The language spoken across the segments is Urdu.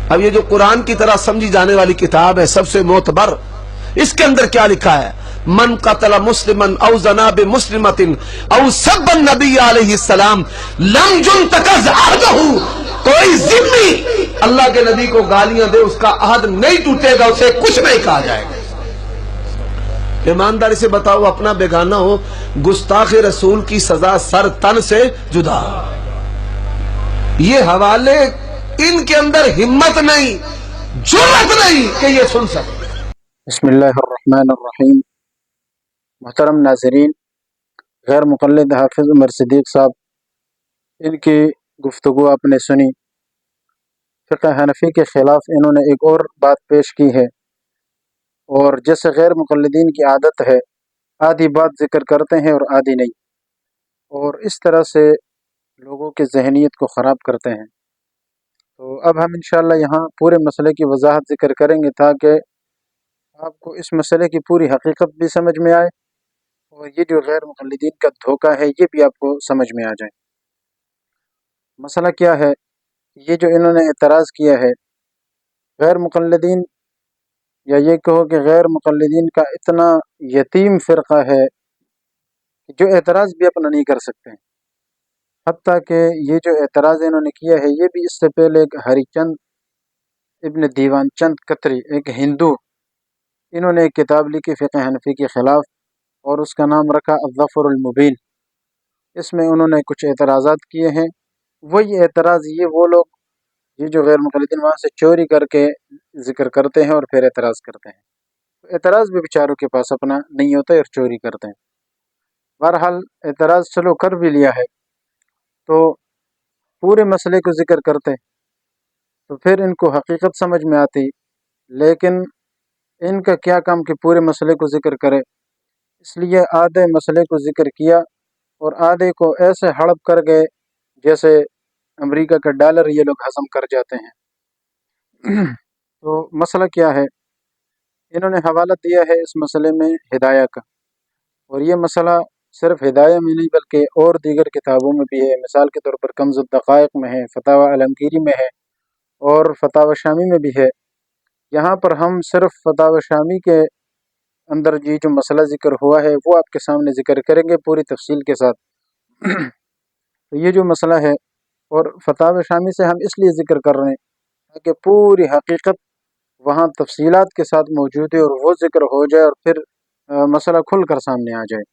اب یہ جو قرآن کی طرح سمجھی جانے والی کتاب ہے سب سے معتبر، اس کے اندر کیا لکھا ہے؟ من قتل مسلما او زنا بمسلمۃ او سب النبی علیہ السلام لم ينتقض عہدہ، کوئی ذمہ اللہ کے نبی کو گالیاں دے اس کا عہد نہیں ٹوٹے گا، اسے کچھ نہیں کہا جائے گا۔ ایمانداری سے بتاؤ، اپنا بیگانہ ہو، گستاخ رسول کی سزا سر تن سے جدا۔ یہ حوالے ان کے اندر ہمت نہیں، جرأت نہیں کہ یہ سن سکتے۔ بسم اللہ الرحمن الرحیم۔ محترم ناظرین، غیر مقلد حافظ عمر صدیق صاحب، ان کی گفتگو آپ نے سنی۔ فقہ حنفی کے خلاف انہوں نے ایک اور بات پیش کی ہے، اور جیسے غیر مقلدین کی عادت ہے، آدھی بات ذکر کرتے ہیں اور آدھی نہیں، اور اس طرح سے لوگوں کی ذہنیت کو خراب کرتے ہیں۔ تو اب ہم انشاءاللہ یہاں پورے مسئلے کی وضاحت ذکر کریں گے تاکہ آپ کو اس مسئلے کی پوری حقیقت بھی سمجھ میں آئے، اور یہ جو غیر مقلدین کا دھوکہ ہے یہ بھی آپ کو سمجھ میں آ جائے۔ مسئلہ کیا ہے؟ یہ جو انہوں نے اعتراض کیا ہے، غیر مقلدین، یا یہ کہو کہ غیر مقلدین کا اتنا یتیم فرقہ ہے کہ جو اعتراض بھی اپنا نہیں کر سکتے ہیں۔ حتیٰ کہ یہ جو اعتراض انہوں نے کیا ہے یہ بھی اس سے پہلے ایک ہری چند ابن دیوان چند قطری، ایک ہندو، انہوں نے ایک کتاب لکھی فقہ حنفی کے خلاف، اور اس کا نام رکھا الظفر المبین۔ اس میں انہوں نے کچھ اعتراضات کیے ہیں۔ وہی اعتراض وہ لوگ، یہ جو غیر مقلدین وہاں سے چوری کر کے ذکر کرتے ہیں اور پھر اعتراض کرتے ہیں۔ اعتراض بھی بیچاروں کے پاس اپنا نہیں ہوتا ہے اور چوری کرتے ہیں۔ بہرحال اعتراض چلو کر بھی لیا ہے تو پورے مسئلے کو ذکر کرتے تو پھر ان کو حقیقت سمجھ میں آتی، لیکن ان کا کیا کام کہ پورے مسئلے کو ذکر کرے، اس لیے آدھے مسئلے کو ذکر کیا اور آدھے کو ایسے ہڑپ کر گئے جیسے امریکہ کا ڈالر یہ لوگ ہضم کر جاتے ہیں۔ تو مسئلہ کیا ہے؟ انہوں نے حوالہ دیا ہے اس مسئلے میں ہدایہ کا، اور یہ مسئلہ صرف ہدایہ میں نہیں بلکہ اور دیگر کتابوں میں بھی ہے۔ مثال کے طور پر کنز الدقائق میں ہے، فتاوی علمگیری میں ہے، اور فتاوی شامی میں بھی ہے۔ یہاں پر ہم صرف فتاوی شامی کے اندر یہ جو مسئلہ ذکر ہوا ہے وہ آپ کے سامنے ذکر کریں گے پوری تفصیل کے ساتھ۔ تو یہ جو مسئلہ ہے، اور فتاوی شامی سے ہم اس لیے ذکر کر رہے ہیں تاکہ پوری حقیقت وہاں تفصیلات کے ساتھ موجود ہے اور وہ ذکر ہو جائے اور پھر مسئلہ کھل کر سامنے آ جائے۔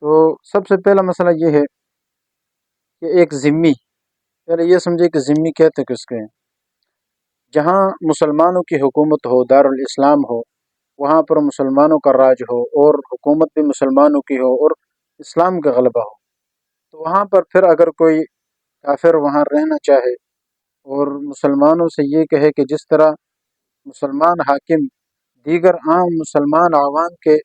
تو سب سے پہلا مسئلہ یہ ہے کہ ایک ذمی، پہلے یہ سمجھے کہ ذمی کہتے کس کے ہیں؟ جہاں مسلمانوں کی حکومت ہو، دارالاسلام ہو، وہاں پر مسلمانوں کا راج ہو اور حکومت بھی مسلمانوں کی ہو اور اسلام کا غلبہ ہو، تو وہاں پر پھر اگر کوئی کافر وہاں رہنا چاہے اور مسلمانوں سے یہ کہے کہ جس طرح مسلمان حاکم دیگر عام مسلمان عوام کے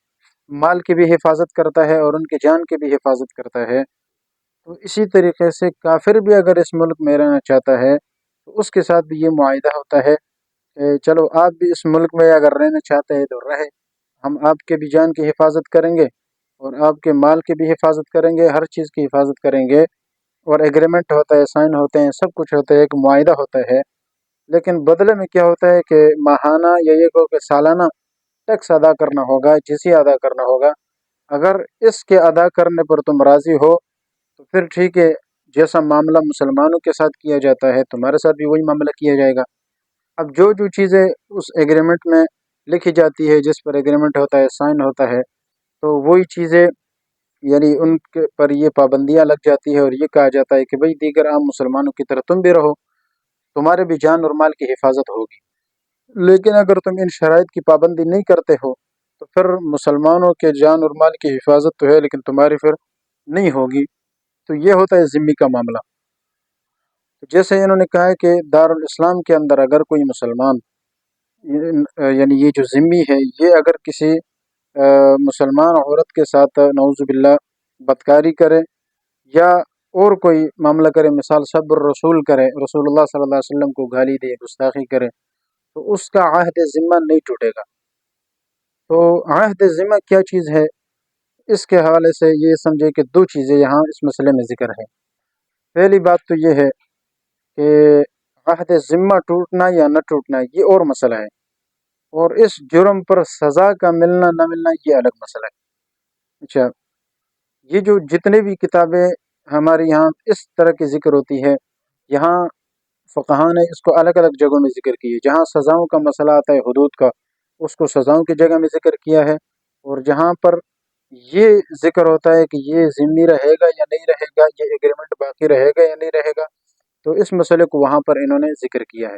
مال کی بھی حفاظت کرتا ہے اور ان کی جان کی بھی حفاظت کرتا ہے، تو اسی طریقے سے کافر بھی اگر اس ملک میں رہنا چاہتا ہے تو اس کے ساتھ بھی یہ معاہدہ ہوتا ہے کہ چلو آپ بھی اس ملک میں اگر رہنا چاہتے ہیں تو رہے، ہم آپ کے بھی جان کی حفاظت کریں گے اور آپ کے مال کی بھی حفاظت کریں گے، ہر چیز کی حفاظت کریں گے، اور ایگریمنٹ ہوتا ہے، سائن ہوتے ہیں، سب کچھ ہوتا ہے، ایک معاہدہ ہوتا ہے۔ لیکن بدلے میں کیا ہوتا ہے کہ ماہانہ یا یہ کہو کہ سالانہ ٹیکس ادا کرنا ہوگا، جزیہ ادا کرنا ہوگا۔ اگر اس کے ادا کرنے پر تم راضی ہو تو پھر ٹھیک ہے، جیسا معاملہ مسلمانوں کے ساتھ کیا جاتا ہے تمہارے ساتھ بھی وہی معاملہ کیا جائے گا۔ اب جو جو چیزیں اس ایگریمنٹ میں لکھی جاتی ہے، جس پر ایگریمنٹ ہوتا ہے، سائن ہوتا ہے، تو وہی چیزیں یعنی ان کے پر یہ پابندیاں لگ جاتی ہے اور یہ کہا جاتا ہے کہ بھئی دیگر عام مسلمانوں کی طرح تم بھی رہو، تمہارے بھی جان اور مال کی حفاظت ہوگی۔ لیکن اگر تم ان شرائط کی پابندی نہیں کرتے ہو تو پھر مسلمانوں کے جان اور مال کی حفاظت تو ہے لیکن تمہاری پھر نہیں ہوگی۔ تو یہ ہوتا ہے ذمی کا معاملہ۔ جیسے انہوں نے کہا ہے کہ دارالاسلام کے اندر اگر کوئی مسلمان، یعنی یہ جو ذمی ہے، یہ اگر کسی مسلمان عورت کے ساتھ نعوذ باللہ بدکاری کرے یا اور کوئی معاملہ کرے، مثال سب الرسول کرے، رسول اللہ صلی اللہ علیہ وسلم کو گالی دے، گستاخی کرے، تو اس کا عہد ذمہ نہیں ٹوٹے گا۔ تو عہد ذمہ کیا چیز ہے؟ اس کے حوالے سے یہ سمجھے کہ دو چیزیں یہاں اس مسئلے میں ذکر ہے۔ پہلی بات تو یہ ہے کہ عہد ذمہ ٹوٹنا یا نہ ٹوٹنا یہ اور مسئلہ ہے، اور اس جرم پر سزا کا ملنا نہ ملنا یہ الگ مسئلہ ہے۔ اچھا، یہ جو جتنے بھی کتابیں ہمارے یہاں اس طرح کی ذکر ہوتی ہے، یہاں فقہاء نے اس کو الگ الگ جگہوں میں ذکر کی ہے۔ جہاں سزاؤں کا مسئلہ آتا ہے، حدود کا، اس کو سزاؤں کی جگہ میں ذکر کیا ہے، اور جہاں پر یہ ذکر ہوتا ہے کہ یہ ذمہ رہے گا یا نہیں رہے گا، یہ ایگریمنٹ باقی رہے گا یا نہیں رہے گا، تو اس مسئلے کو وہاں پر انہوں نے ذکر کیا ہے۔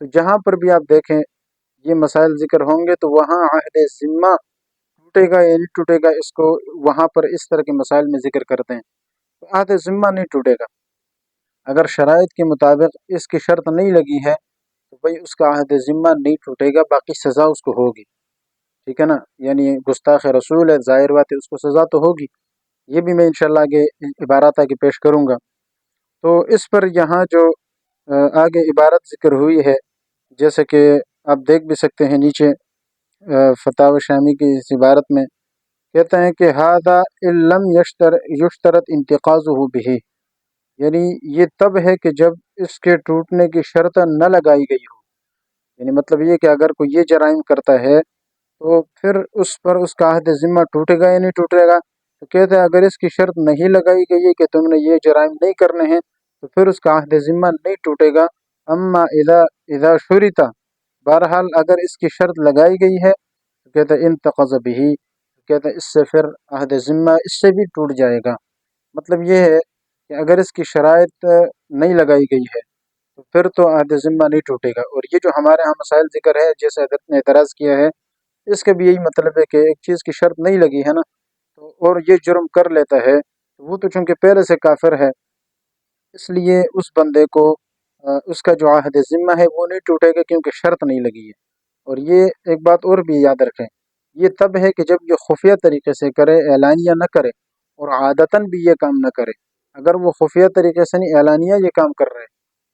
تو جہاں پر بھی آپ دیکھیں یہ مسائل ذکر ہوں گے تو وہاں عہد ذمہ ٹوٹے گا یا نہیں ٹوٹے گا، اس کو وہاں پر اس طرح کے مسائل میں ذکر کرتے ہیں۔ تو عہد ذمہ نہیں ٹوٹے گا، اگر شرائط کے مطابق اس کی شرط نہیں لگی ہے تو بھئی اس کا عہد ذمہ نہیں ٹوٹے گا، باقی سزا اس کو ہوگی، ٹھیک ہے نا؟ یعنی گستاخ رسول ہے، ظاہر بات ہے اس کو سزا تو ہوگی، یہ بھی میں انشاءاللہ آگے عبارات آگے پیش کروں گا۔ تو اس پر یہاں جو آگے عبارت ذکر ہوئی ہے، جیسے کہ آپ دیکھ بھی سکتے ہیں نیچے فتاوی شامی کی اس عبارت میں کہتے ہیں کہ ہذا ان لم یشترط انتقاضہ بہ، یعنی یہ تب ہے کہ جب اس کے ٹوٹنے کی شرط نہ لگائی گئی ہو، یعنی مطلب یہ کہ اگر کوئی یہ جرائم کرتا ہے تو پھر اس پر اس کا عہد ذمہ ٹوٹے گا یا نہیں ٹوٹے گا، تو کہتے ہیں اگر اس کی شرط نہیں لگائی گئی ہے کہ تم نے یہ جرائم نہیں کرنے ہیں تو پھر اس کا عہد ذمہ نہیں ٹوٹے گا۔ اما اذا شرط، بہرحال اگر اس کی شرط لگائی گئی ہے تو کہتے ہیں انتقض بہ، کہتے ہیں اس سے پھر عہد ذمہ اس سے بھی ٹوٹ جائے گا۔ مطلب یہ ہے کہ اگر اس کی شرائط نہیں لگائی گئی ہے تو پھر تو عہد ذمہ نہیں ٹوٹے گا۔ اور یہ جو ہمارے ہاں مسائل ذکر ہے جیسے حضرت نے اعتراض کیا ہے، اس کا بھی یہی مطلب ہے کہ ایک چیز کی شرط نہیں لگی ہے نا، تو اور یہ جرم کر لیتا ہے تو وہ تو چونکہ پہلے سے کافر ہے، اس لیے اس بندے کو اس کا جو عہد ذمہ ہے وہ نہیں ٹوٹے گا کیونکہ شرط نہیں لگی ہے۔ اور یہ ایک بات اور بھی یاد رکھیں، یہ تب ہے کہ جب یہ خفیہ طریقے سے کرے، اعلانیہ نہ کرے، اور عادتاً بھی یہ کام نہ کرے۔ اگر وہ خفیہ طریقے سے نہیں، اعلانیہ یہ کام کر رہے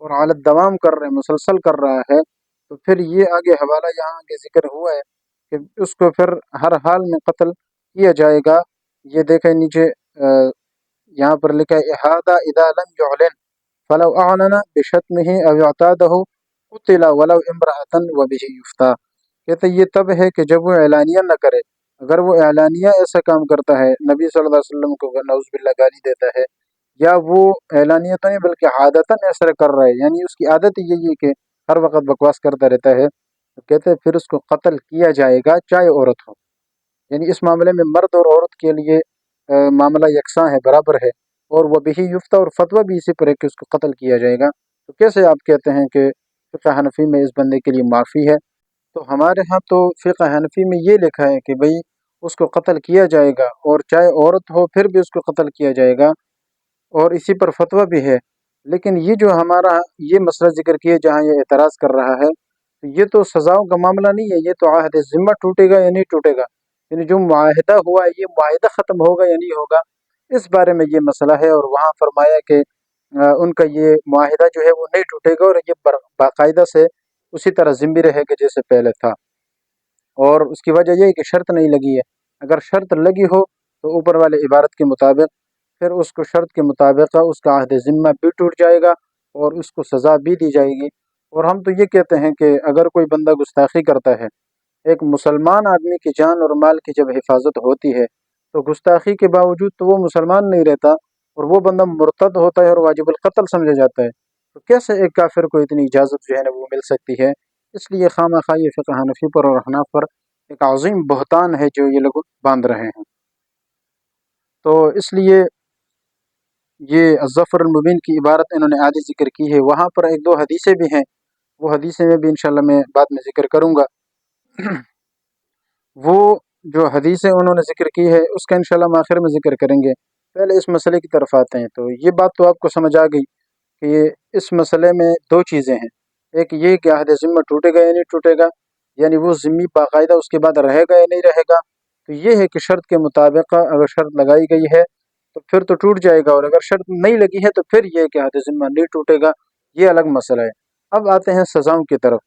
اور عالت دوام کر رہے، مسلسل کر رہا ہے، تو پھر یہ آگے حوالہ یہاں آگے ذکر ہوا ہے کہ اس کو پھر ہر حال میں قتل کیا جائے گا۔ یہ دیکھیں نیچے یہاں پر لکھا ہے احاطہ اذا لم يعلن فلو اعلن بشتمه او اعتاده قتل ولو امرأة وبه يفتى، کہتے یہ تب ہے کہ جب وہ اعلانیہ نہ کرے، اگر وہ اعلانیہ ایسا کام کرتا ہے، نبی صلی اللہ علیہ وسلم کو نعوذ باللہ گالی دیتا ہے، یا وہ اعلانیہ تو نہیں بلکہ عادتاً ایسا کر رہا ہے، یعنی اس کی عادت یہی ہے کہ ہر وقت بکواس کرتا رہتا ہے، تو کہتے ہیں پھر اس کو قتل کیا جائے گا چاہے عورت ہو۔ یعنی اس معاملے میں مرد اور عورت کے لیے معاملہ یکساں ہے، برابر ہے، اور وہ بھی یفتہ، اور فتویٰ بھی اسی پر ہے کہ اس کو قتل کیا جائے گا۔ تو کیسے آپ کہتے ہیں کہ فقہ حنفی میں اس بندے کے لیے معافی ہے؟ تو ہمارے ہاں تو فقہ حنفی میں یہ لکھا ہے کہ بھئی اس کو قتل کیا جائے گا، اور چاہے عورت ہو پھر بھی اس کو قتل کیا جائے گا، اور اسی پر فتویٰ بھی ہے۔ لیکن یہ جو ہمارا یہ مسئلہ ذکر کیا جہاں یہ اعتراض کر رہا ہے، تو یہ تو سزاؤں کا معاملہ نہیں ہے، یہ تو عہد ذمہ ٹوٹے گا یا نہیں ٹوٹے گا، یعنی جو معاہدہ ہوا ہے یہ معاہدہ ختم ہوگا یا نہیں ہوگا، اس بارے میں یہ مسئلہ ہے۔ اور وہاں فرمایا کہ ان کا یہ معاہدہ جو ہے وہ نہیں ٹوٹے گا، اور یہ باقاعدہ سے اسی طرح ذمہ رہے گا جیسے پہلے تھا۔ اور اس کی وجہ یہ ہے کہ شرط نہیں لگی ہے، اگر شرط لگی ہو تو اوپر والے عبارت کے مطابق پھر اس کو شرط کے مطابق اس کا عہد ذمہ بھی ٹوٹ جائے گا اور اس کو سزا بھی دی جائے گی۔ اور ہم تو یہ کہتے ہیں کہ اگر کوئی بندہ گستاخی کرتا ہے، ایک مسلمان آدمی کی جان اور مال کی جب حفاظت ہوتی ہے تو گستاخی کے باوجود تو وہ مسلمان نہیں رہتا اور وہ بندہ مرتد ہوتا ہے اور واجب القتل سمجھا جاتا ہے، تو کیسے ایک کافر کو اتنی اجازت جو ہے نا وہ مل سکتی ہے؟ اس لیے خواہ مخواہ یہ فقہ حنفی پر اور احناف پر ایک عظیم بہتان ہے جو یہ لوگ باندھ رہے ہیں۔ تو اس لیے یہ الظفر المبین کی عبارت انہوں نے آدھی ذکر کی ہے، وہاں پر ایک دو حدیثیں بھی ہیں، وہ حدیثیں میں بھی انشاءاللہ میں بعد میں ذکر کروں گا۔ وہ جو حدیثیں انہوں نے ذکر کی ہے اس کا انشاءاللہ ہم آخر میں ذکر کریں گے، پہلے اس مسئلے کی طرف آتے ہیں۔ تو یہ بات تو آپ کو سمجھ آ گئی کہ یہ اس مسئلے میں دو چیزیں ہیں، ایک یہ کہ عہد ذمہ ٹوٹے گا یا نہیں ٹوٹے گا، یعنی وہ ذمہ باقاعدہ اس کے بعد رہے گا یا نہیں رہے گا، تو یہ ہے کہ شرط کے مطابق اگر شرط لگائی گئی ہے تو پھر تو ٹوٹ جائے گا، اور اگر شرط نہیں لگی ہے تو پھر یہ کہ عہد ذمہ نہیں ٹوٹے گا، یہ الگ مسئلہ ہے۔ اب آتے ہیں سزاؤں کی طرف،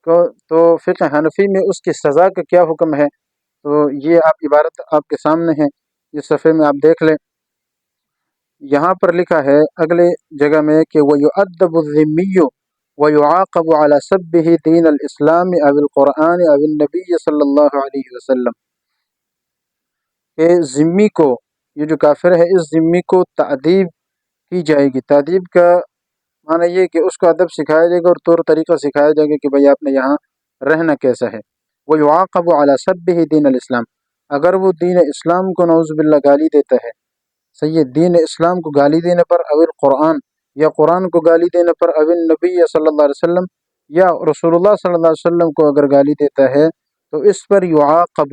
تو فقہ حنفی میں اس کی سزا کا کیا حکم ہے؟ تو یہ آپ عبارت آپ کے سامنے ہے، اس صفحے میں آپ دیکھ لیں، یہاں پر لکھا ہے اگلے جگہ میں کہ وَيُعَذَّبُ الذِّمِّيُّ ويعاقب على سبه دين الإسلام أو القرآن أو النبي صلی اللہ علیہ وسلم، کہ ذمی کو، یہ جو کافر ہے اس ذمی کو تعذیب کی جائے گی۔ تعذیب کا معنی یہ کہ اس کو ادب سکھایا جائے گا اور طور طریقہ سکھایا جائے گا کہ بھائی آپ نے یہاں رہنا کیسا ہے۔ وَيُعَاقَبُ عَلَى سَبِّهِ دین الاسلام، اگر وہ دین اسلام کو نعوذ باللہ گالی دیتا ہے، صحیح، دین اسلام کو گالی دینے پر، او القرآن، یا قرآن کو گالی دینے پر، او النبی صلی اللہ علیہ وسلم، یا رسول اللہ صلی اللہ علیہ وسلم کو اگر گالی دیتا ہے تو اس پر یعاقب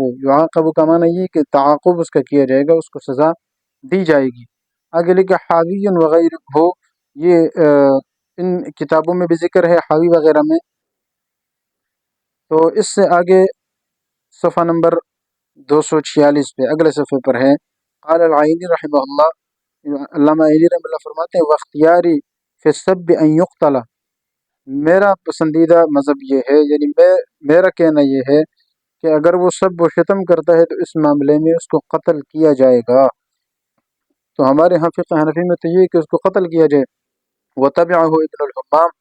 کا معنی یہ کہ تعاقب اس کا کیا جائے گا، اس کو سزا دی جائے گی۔ آگے لکھا حاوی وغیرہ ہو، یہ ان کتابوں میں بھی ذکر ہے حاوی وغیرہ میں۔ تو اس سے آگے صفحہ نمبر 246 پہ اگلے صفحے پر ہے، قال العینی رحمہ اللہ، علامہ عینی رحمہ اللہ فرماتے ہیں واختیاری فی السب ان یقتل، میرا پسندیدہ مذہب یہ ہے، یعنی میرا کہنا یہ ہے کہ اگر وہ سب و شتم کرتا ہے تو اس معاملے میں اس کو قتل کیا جائے گا۔ تو ہمارے ہاں فقہ حنفی میں تو یہ کہ اس کو قتل کیا جائے۔ وتبعہ ابن الحمام،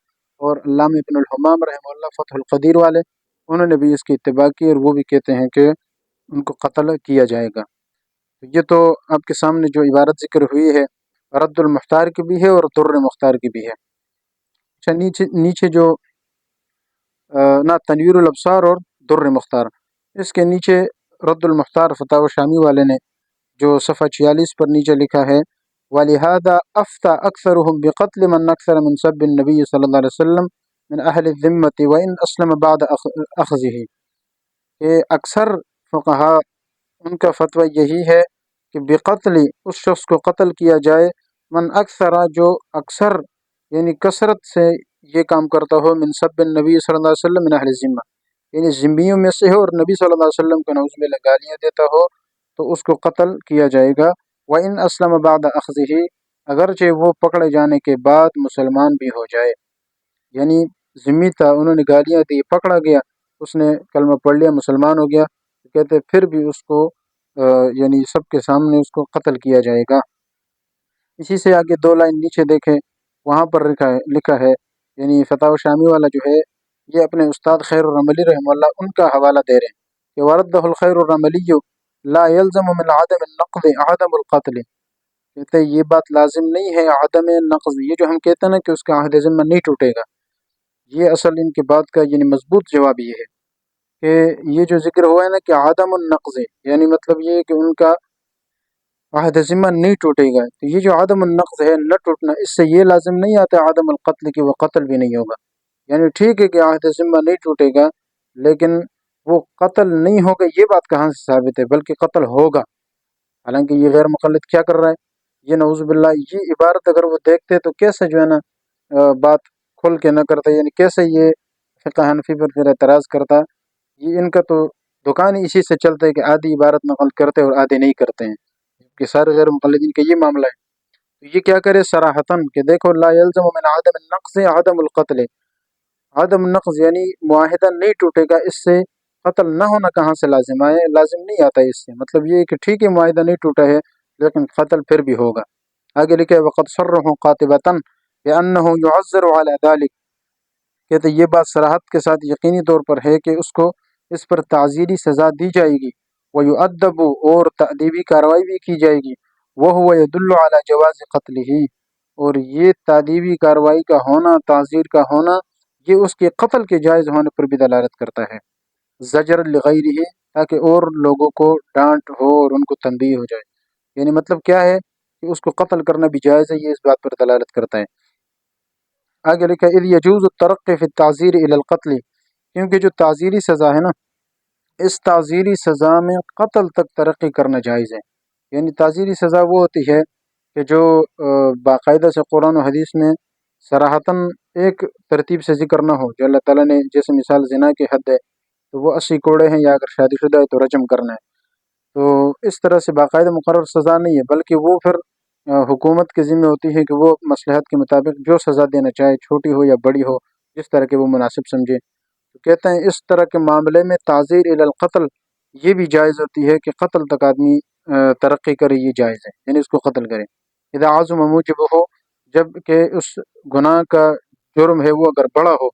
اور علامہ ابن الحمام رحمہ اللہ فتح القدیر والے، انہوں نے بھی اس کی اتباع کی اور وہ بھی کہتے ہیں کہ ان کو قتل کیا جائے گا۔ یہ تو آپ کے سامنے جو عبارت ذکر ہوئی ہے رد المختار کی بھی ہے اور در مختار کی بھی ہے۔ اچھا، نیچے جو نہ تنویر الابصار اور در مختار، اس کے نیچے رد المختار فتاوی شامی والے نے جو صفحہ 46 پر نیچے لکھا ہے وَلِهَذَا أَفْتَى أَكْثَرُهُمْ بِقَتْلِ مَنْ أَكْثَرَ مِنْ سَبِّ النَّبِيِّ صلی اللہ علیہ وسلم من اہل الذمۃ وَإِنْ أَسْلَمَ بَعْدَ أَخْذِهِ، کہ اکثر فقہا ان کا فتویٰ یہی ہے کہ بقتل، اس شخص کو قتل کیا جائے، من اکثر، جو اکثر یعنی کثرت سے یہ کام کرتا ہو، من سب النبی صلی اللہ علیہ وسلم من اہل ذمہ، یعنی ذمیوں میں سے ہو اور نبی صلی اللہ علیہ وسلم کو نعوذ باللہ گالیاں دیتا ہو تو اس کو قتل کیا جائے گا۔ وَإِنْ أَسْلَمَ بَعْدَ أَخْذِهِ، اگرچہ وہ پکڑے جانے کے بعد مسلمان بھی ہو جائے، یعنی ذمی تھا، انہوں نے گالیاں دی، پکڑا گیا، اس نے کلمہ پڑھ لیا، مسلمان ہو گیا، کہتے پھر بھی اس کو یعنی سب کے سامنے اس کو قتل کیا جائے گا۔ اسی سے آگے 2 لائن نیچے دیکھیں، وہاں پر لکھا ہے یعنی فتاوی شامی والا جو ہے یہ اپنے استاد خیر الرملی رحمہ اللہ ان کا حوالہ دے رہے ہیں کہ وردہ الخیر الرملی لا يلزم من عدم النقض عدم القتل، کہتے ہیں یہ بات لازم نہیں ہے عدم نقض، یہ جو ہم کہتے ہیں نا کہ اس کا عہد ذمہ نہیں ٹوٹے گا، یہ اصل ان کی بات کا یعنی مضبوط جواب یہ ہے کہ یہ جو ذکر ہوا ہے نا کہ عدم النقض، یعنی مطلب یہ ہے کہ ان کا عہد ذمہ نہیں ٹوٹے گا، تو یہ جو عدم النقض ہے، نہ ٹوٹنا، اس سے یہ لازم نہیں آتا عدم القتل کہ وہ قتل بھی نہیں ہوگا۔ یعنی ٹھیک ہے کہ عہد ذمہ نہیں ٹوٹے گا لیکن وہ قتل نہیں ہوگا، یہ بات کہاں سے ثابت ہے، بلکہ قتل ہوگا، حالانکہ یہ غیر مقلد کیا کر رہا ہے، یہ نعوذ باللہ یہ عبارت اگر وہ دیکھتے تو کیسے جو ہے نا بات کھل کے نہ کرتا، یعنی کیسے یہ فقہ حنفی پر پھر اعتراض کرتا، یہ ان کا تو دکان ہی اسی سے چلتا ہے کہ آدھی عبارت نقل کرتے اور آدھی نہیں کرتے ہیں، کہ سارے غیر مقلدین کا یہ معاملہ ہے۔ تو یہ کیا کرے صراحتاً کہ دیکھو لا يلزم من عدم النقض عدم القتل، عدم نقض یعنی معاہدہ نہیں ٹوٹے گا، اس سے قتل نہ ہونا کہاں سے لازم آئے، لازم نہیں آتا اس سے، مطلب یہ ہے کہ ٹھیک ہے معاہدہ نہیں ٹوٹا ہے لیکن قتل پھر بھی ہوگا۔ آگے لکھے وقد صرحوا قاطبۃ بانه يعذر على ذلك، کہتے یہ بات صراحت کے ساتھ یقینی طور پر ہے کہ اس کو اس پر تعزیری سزا دی جائے گی، وَيُؤَدَّبُ، اور تأدیبی کارروائی بھی کی جائے گی، وَهُوَ يَدُلُّ عَلَى جَوَازِ قَتْلِهِ، اور یہ تأدیبی کارروائی کا ہونا، تعزیر کا ہونا، یہ اس کے قتل کے جائز ہونے پر بھی دلالت کرتا ہے، زجر لغیرہ، تاکہ اور لوگوں کو ڈانٹ ہو اور ان کو تنبیہ ہو جائے، یعنی مطلب کیا ہے کہ اس کو قتل کرنا بھی جائز ہے، یہ اس بات پر دلالت کرتا ہے۔ آگے لکھا اذ یجوز الترقی فی التعزیر الی القتل، کیونکہ جو تعزیری سزا ہے نا، اس تعزیری سزا میں قتل تک ترقی کرنا جائز ہے، یعنی تعزیری سزا وہ ہوتی ہے کہ جو باقاعدہ سے قرآن و حدیث میں صراحتاً ایک ترتیب سے ذکر نہ ہو، جو اللہ تعالیٰ نے جیسے مثال زنا کی حد ہے تو وہ 80 کوڑے ہیں، یا اگر شادی شدہ ہے تو رجم کرنا ہے، تو اس طرح سے باقاعدہ مقرر سزا نہیں ہے، بلکہ وہ پھر حکومت کے ذمہ ہوتی ہے کہ وہ مصلحت کے مطابق جو سزا دینا چاہے، چھوٹی ہو یا بڑی ہو، جس طرح کے وہ مناسب سمجھے۔ تو کہتے ہیں اس طرح کے معاملے میں تعزیر الی القتل یہ بھی جائز ہوتی ہے کہ قتل تک آدمی ترقی کرے، یہ جائز ہے، یعنی اس کو قتل کرے۔ اذا عظم موجب ہو، جب کہ اس گناہ کا جرم ہے وہ اگر بڑا ہو،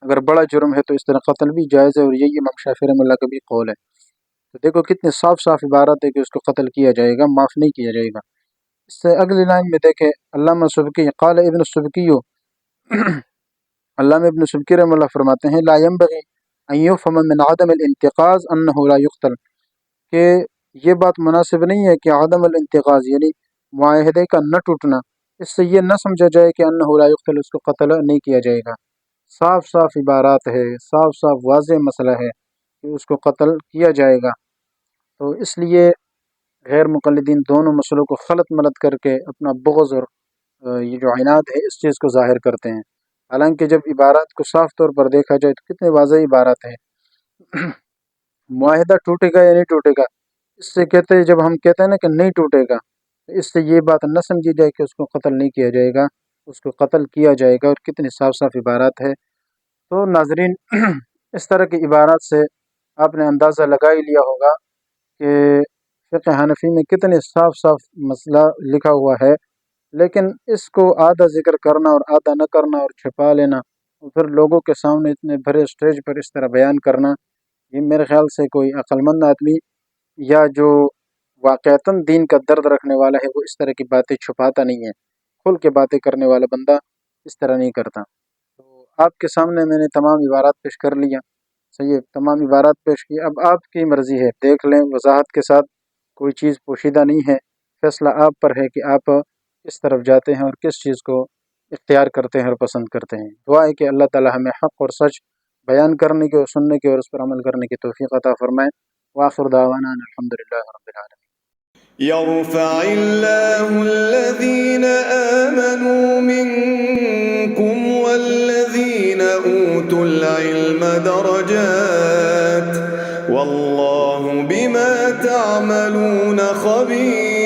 اگر بڑا جرم ہے تو اس طرح قتل بھی جائز ہے، اور یہی امام شافعی رحمۃ اللہ کا بھی قول ہے۔ تو دیکھو کتنے صاف صاف عبارت ہے کہ اس کو قتل کیا جائے گا، معاف نہیں کیا جائے گا۔ اس سے اگلی لائن میں دیکھیں، علامہ سبکی قال ابن السبکی علامہ ابن سبکی رحمۃ اللہ فرماتے ہیں لا ينبغي ان يفهم من عدم الانتقاض انه لا يقتل، کہ یہ بات مناسب نہیں ہے کہ عدم الانتقاض یعنی معاہدے کا نہ ٹوٹنا، اس سے یہ نہ سمجھا جائے کہ انه لا يقتل، اس کو قتل نہیں کیا جائے گا۔ صاف صاف عبارات ہے، صاف صاف واضح مسئلہ ہے کہ اس کو قتل کیا جائے گا۔ تو اس لیے غیر مقلدین دونوں مسئلوں کو خلط ملط کر کے اپنا بغض اور یہ جو عناد ہے اس چیز کو ظاہر کرتے ہیں، حالانکہ جب عبارات کو صاف طور پر دیکھا جائے تو کتنے واضح عبارات ہیں۔ معاہدہ ٹوٹے گا یا نہیں ٹوٹے گا، اس سے کہتے ہیں، جب ہم کہتے ہیں نا کہ نہیں ٹوٹے گا، تو اس سے یہ بات نہ سمجھی جائے کہ اس کو قتل نہیں کیا جائے گا، اس کو قتل کیا جائے گا، اور کتنی صاف صاف عبارات ہے۔ تو ناظرین اس طرح کی عبارات سے آپ نے اندازہ لگا ہی لیا ہوگا کہ فقہ حنفی میں کتنے صاف صاف مسئلہ لکھا ہوا ہے، لیکن اس کو آدھا ذکر کرنا اور آدھا نہ کرنا اور چھپا لینا، اور پھر لوگوں کے سامنے اتنے بھرے اسٹیج پر اس طرح بیان کرنا، یہ میرے خیال سے کوئی عقل مند آدمی یا جو واقعتاً دین کا درد رکھنے والا ہے وہ اس طرح کی باتیں چھپاتا نہیں ہے۔ کھل کے باتیں کرنے والا بندہ اس طرح نہیں کرتا۔ تو آپ کے سامنے میں نے تمام عبارات پیش کر لیا، صحیح، تمام عبارات پیش کی، اب آپ کی مرضی ہے، دیکھ لیں وضاحت کے ساتھ، کوئی چیز پوشیدہ نہیں ہے، فیصلہ آپ پر ہے کہ آپ کس طرف جاتے ہیں اور کس چیز کو اختیار کرتے ہیں اور پسند کرتے ہیں۔ دعا ہے کہ اللہ تعالی ہمیں حق اور سچ بیان کرنے کی اور سننے کی اور اس پر عمل کرنے کی توفیق عطا فرمائے۔ وآخر دعوانا ان الحمدللہ رب العالمین۔ يرفع الله الذين آمنوا منكم والذين أوتوا العلم درجات والله بما تعملون خبير۔